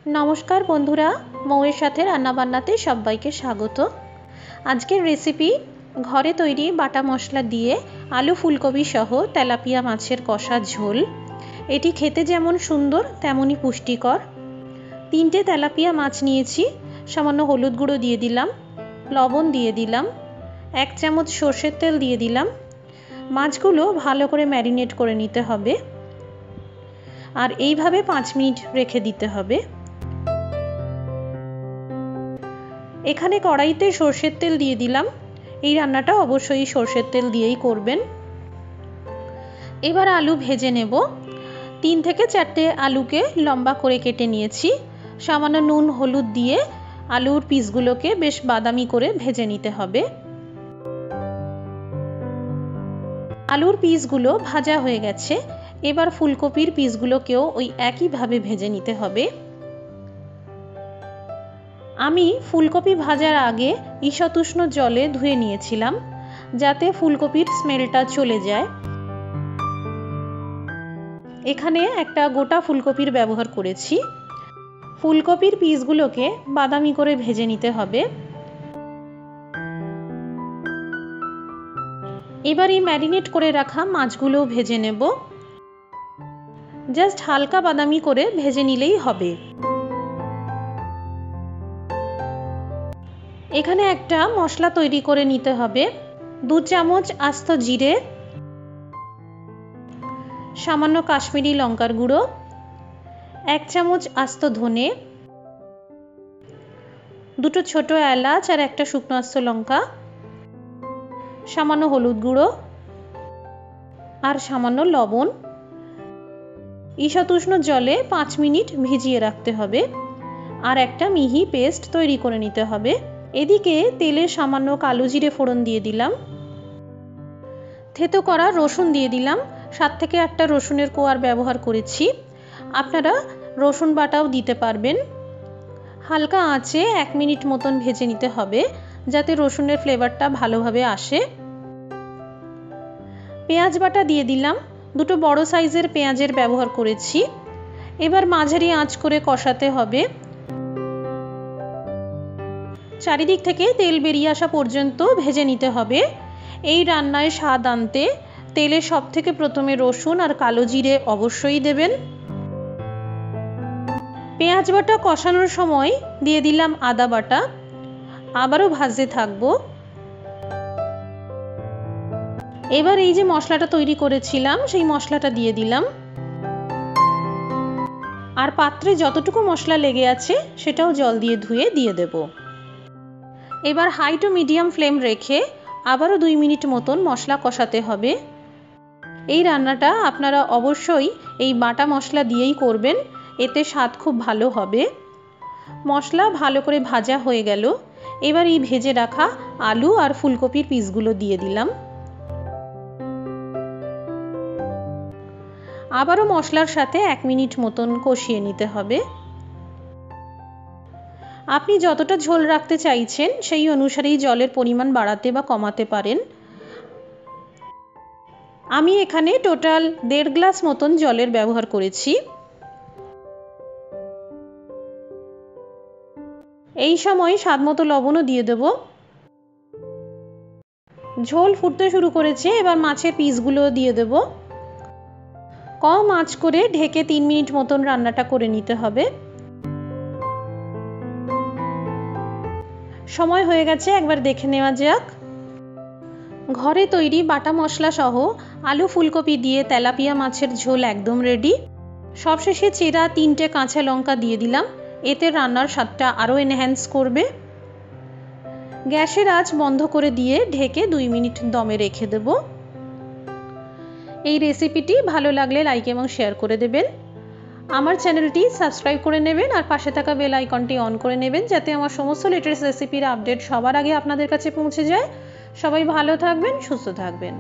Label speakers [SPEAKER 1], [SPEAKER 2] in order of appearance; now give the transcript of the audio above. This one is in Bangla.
[SPEAKER 1] नमस्कार बंधुरा मौएर साथे रान्ना बान्नाते सबाइके स्वागत। आजकेर रेसिपि घरे तैरी बाटा मशला दिए आलू फुलकपि सह तेलापिया माछेर कषा झोल। एटी खेते जेमन सुंदर तेमोनी पुष्टिकर। तीनटे तेलापिया माछ नियेछि, सामान्य हलुद गुड़ो दिए दिलाम, लवण दिए दिलाम, 1 चामच सर्षेर तेल दिए दिलाम। माछगुलो भालो करे मैरिनेट करे निते हबे और এইভাবে 5 मिनट रेखे दिते हबे। एखाने कड़ाईते सर्षेर तेल दिए दिलाम। এই রান্নাটা অবশ্যই সরষের তেল দিয়েই করবেন। এবার আলু ভেজে নেব। 3 থেকে 4টে আলুকে লম্বা করে কেটে নিয়েছি। সামান্য নুন হলুদ দিয়ে আলুর পিসগুলোকে বেশ বাদামি করে ভেজে নিতে হবে। আলুর পিসগুলো ভাজা হয়ে গেছে। এবার ফুলকপির পিসগুলোকেও ওই একই ভাবে ভেজে নিতে হবে। আমি ফুলকপি ভাজার আগে ঈষৎ উষ্ণ জলে ধুয়ে নিয়েছিলাম যাতে ফুলকপির স্মেলটা চলে যায়। এখানে একটা গোটা ফুলকপির ব্যবহার করেছি। ফুলকপির পিসগুলোকে বাদামি করে ভেজে নিতে হবে। এবার এই ম্যারিনেট করে রাখা মাছগুলো ভেজে নেব। জাস্ট হালকা বাদামি করে ভেজে নিলেই হবে। এখানে একটা মশলা তৈরি করে নিতে হবে। 2 চামচ আস্ত জিরে, সামান্য কাশ্মীরি লঙ্কার গুঁড়ো, 1 চামচ আস্ত ধনে, 2টো ছোট এলাচ আর একটা শুকনো আস্ত লঙ্কা, সামান্য হলুদ গুঁড়ো আর সামান্য লবণ। ঈষৎ উষ্ণ জলে 5 মিনিট ভিজিয়ে রাখতে হবে আর একটা মিহি পেস্ট তৈরি করে নিতে হবে। এদিকে তেলে সামান্য কালো জিরে ফোড়ন দিয়ে দিলাম। থেতো করা রসুন দিয়ে দিলাম। 7 থেকে 8টা রসুনের কোয়ার ব্যবহার করেছি। আপনারা রসুন বাটাও দিতে পারবেন। হালকা আঁচে 1 মিনিট মতন ভেজে নিতে হবে যাতে রসুনের ফ্লেভারটা ভালোভাবে আসে। পেঁয়াজ বাটা দিয়ে দিলাম। 2টো বড় সাইজের পেঁয়াজের ব্যবহার করেছি। এবার মাঝারি আঁচ করে কষাতে হবে। চারিদিক থেকে তেল বেরিয়ে আসা পর্যন্ত ভেজে নিতে হবে। এই রান্নায় স্বাদ আনতে তেলে সবথেকে প্রথমে রসুন আর কালো জিরে অবশ্যই দেবেন। পেঁয়াজ বাটা কষানোর সময় দিয়ে দিলাম আদা বাটা। আবারও ভাজতে থাকবো। এবার এই যে মশলাটা তৈরি করেছিলাম সেই মশলাটা দিয়ে দিলাম আর পাত্রে যতটুকু মশলা লেগে আছে সেটাও জল দিয়ে ধুয়ে দিয়ে দেব। এবার হাই টু মিডিয়াম ফ্লেম রেখে আবারও 2 মিনিট মতন মশলা কষাতে হবে। এই রান্নাটা আপনারা অবশ্যই এই বাটা মশলা দিয়েই করবেন, এতে স্বাদ খুব ভালো হবে। মশলা ভালো করে ভাজা হয়ে গেল। এবার এই ভেজে রাখা আলু আর ফুলকপির পিসগুলো দিয়ে দিলাম। আবারও মশলার সাথে 1 মিনিট মতন কষিয়ে নিতে হবে। আপনি যতটা ঝোল রাখতে চাইছেন সেই অনুসারেই জলের পরিমাণ বাড়াতে বা কমাতে পারেন। আমি এখানে টোটাল 1.5 গ্লাস মতন জলের ব্যবহার করেছি। এই সময় স্বাদমতো লবণও দিয়ে দেব। ঝোল ফুটতে শুরু করেছে। এবার মাছের পিসগুলো দিয়ে দেব। কম আঁচ করে ঢেকে 3 মিনিট মতন রান্নাটা করে নিতে হবে। সময় হয়ে গেছে, একবার দেখে নেওয়া যাক। ঘরে তৈরি বাটা মশলা সহ আলু ফুলকপি দিয়ে তেলাপিয়া মাছের ঝোল একদম রেডি। সবশেষে চেরা 3টে কাঁচা লঙ্কা দিয়ে দিলাম। এতে রান্নার স্বাদটা আরও এনহ্যান্স করবে। গ্যাসের আঁচ বন্ধ করে দিয়ে ঢেকে 2 মিনিট দমে রেখে দেব। এই রেসিপিটি ভালো লাগলে লাইক এবং শেয়ার করে দেবেন। আমার চ্যানেলটি সাবস্ক্রাইব করে নেবেন আর পাশে থাকা বেল আইকনটি অন করে নেবেন যাতে আমার সমস্ত লেটেস্ট রেসিপির আপডেট সবার আগে আপনাদের কাছে পৌঁছে যায়। সবাই ভালো থাকবেন, সুস্থ থাকবেন।